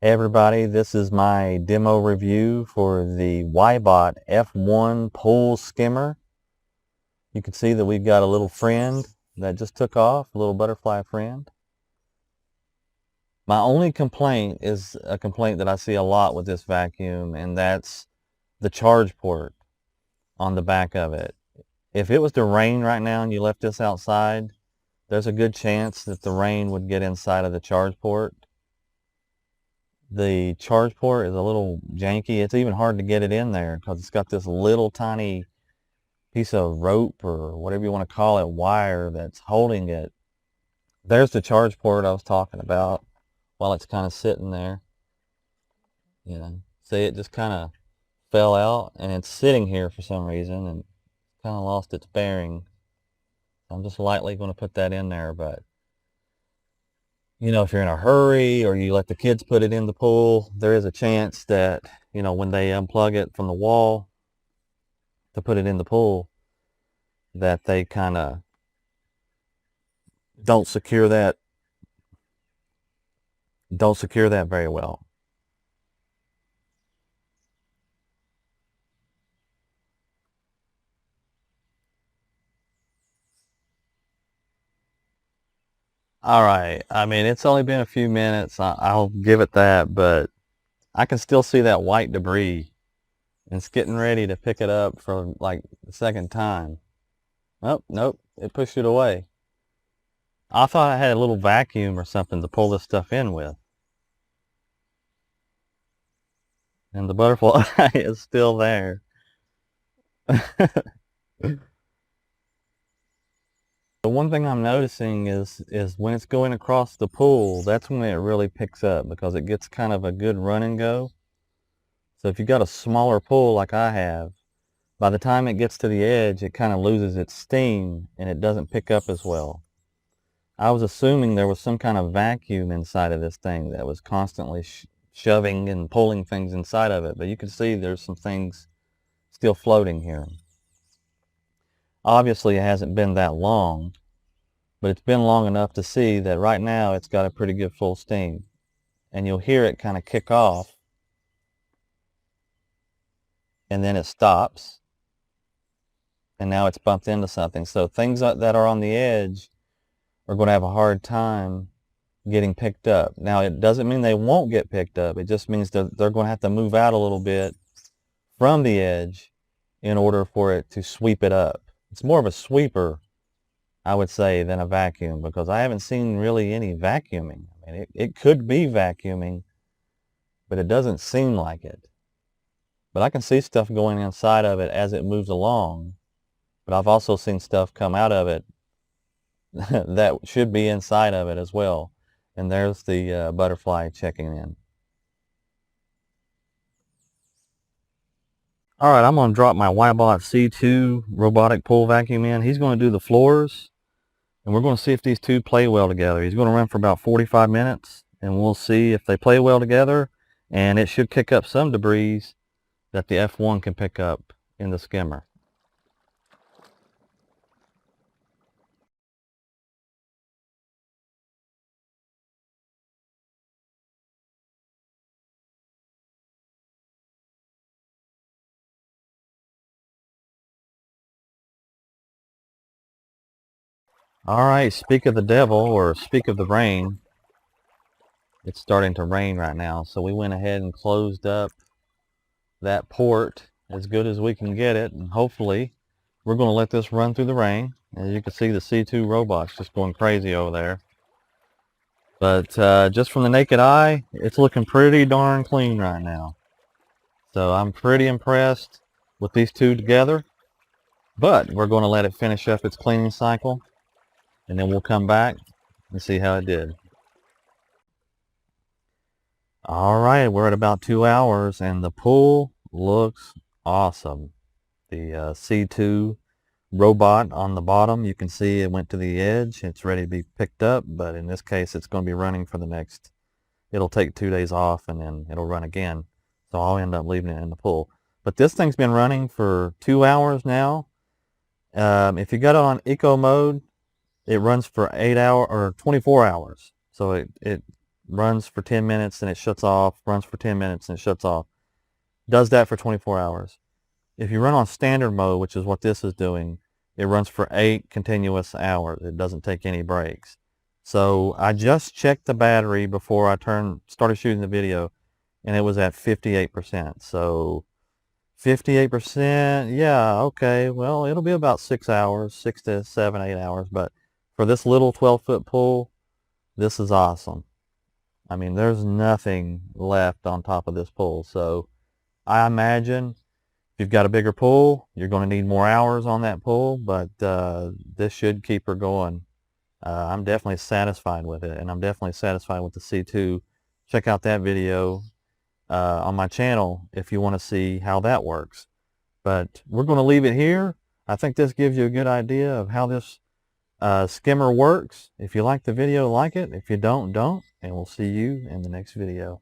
Hey everybody, this is my demo review for the WYBot F1 pole skimmer. You can see that we've got a little friend that just took off, a little butterfly friend. My only complaint is a complaint that I see a lot with this vacuum, and that's the charge port on the back of it. If it was to rain right now and you left this outside, there's a good chance that the rain would get inside of the charge port. The charge port is a little janky. It's even hard to get it in there because it's got this little tiny piece of rope or whatever you want to call it, wire that's holding it. There's the charge port I was talking about while it's kind of sitting there. You know, see, it just kind of fell out and it's sitting here for some reason and kind of lost its bearing. I'm just lightly going to put that in there, but you know, if you're in a hurry or you let the kids put it in the pool, there is a chance that, you know, when they unplug it from the wall to put it in the pool, that they kind of don't secure that very well. All right, I mean, it's only been a few minutes, I'll give it that, but I can still see that white debris. And it's getting ready to pick it up for like the second time. Oh, nope, it pushed it away. I thought I had a little vacuum or something to pull this stuff in with. And the butterfly is still there. The one thing I'm noticing is when it's going across the pool, that's when it really picks up because it gets kind of a good run and go. So if you've got a smaller pool like I have, by the time it gets to the edge, it kind of loses its steam and it doesn't pick up as well. I was assuming there was some kind of vacuum inside of this thing that was constantly shoving and pulling things inside of it, but you can see there's some things still floating here. Obviously, it hasn't been that long, but it's been long enough to see that right now it's got a pretty good full steam. And you'll hear it kind of kick off, and then it stops, and now it's bumped into something. So things that are on the edge are going to have a hard time getting picked up. Now, it doesn't mean they won't get picked up. It just means that they're going to have to move out a little bit from the edge in order for it to sweep it up. It's more of a sweeper, I would say, than a vacuum because I haven't seen really any vacuuming. I mean, it could be vacuuming, but it doesn't seem like it. But I can see stuff going inside of it as it moves along. But I've also seen stuff come out of it that should be inside of it as well. And there's the butterfly checking in. All right, I'm going to drop my WYBot C2 robotic pool vacuum in. He's going to do the floors, and we're going to see if these two play well together. He's going to run for about 45 minutes, and we'll see if they play well together, and it should kick up some debris that the F1 can pick up in the skimmer. All right, speak of the devil, or speak of the rain. It's starting to rain right now, so we went ahead and closed up that port as good as we can get it, and hopefully we're going to let this run through the rain. As you can see, the C2 robot's just going crazy over there. But just from the naked eye, it's looking pretty darn clean right now. So I'm pretty impressed with these two together. But we're going to let it finish up its cleaning cycle, and then we'll come back and see how it did. All right, we're at about 2 hours, and the pool looks awesome. The C2 robot on the bottom, you can see it went to the edge. It's ready to be picked up, but in this case, it's going to be running for the next, it'll take 2 days off, and then it'll run again. So I'll end up leaving it in the pool. But this thing's been running for 2 hours now. If you got it on eco mode, it runs for 8 hours or 24 hours. So runs for 10 minutes and it shuts off, runs for 10 minutes and it shuts off. Does that for 24 hours. If you run on standard mode, which is what this is doing, it runs for 8 continuous hours. It doesn't take any breaks. So I just checked the battery before I started shooting the video, and it was at 58%. So 58%, yeah, okay, well, it'll be about 6 hours, 6 to 7, 8 hours. But for this little 12-foot pull, this is awesome. I mean, there's nothing left on top of this pull. So I imagine if you've got a bigger pull, you're going to need more hours on that pull, but this should keep her going. I'm definitely satisfied with it, and I'm definitely satisfied with the C2. Check out that video on my channel if you want to see how that works. But we're going to leave it here. I think this gives you a good idea of how this skimmer works. If you like the video, like it. If you don't, don't. And we'll see you in the next video.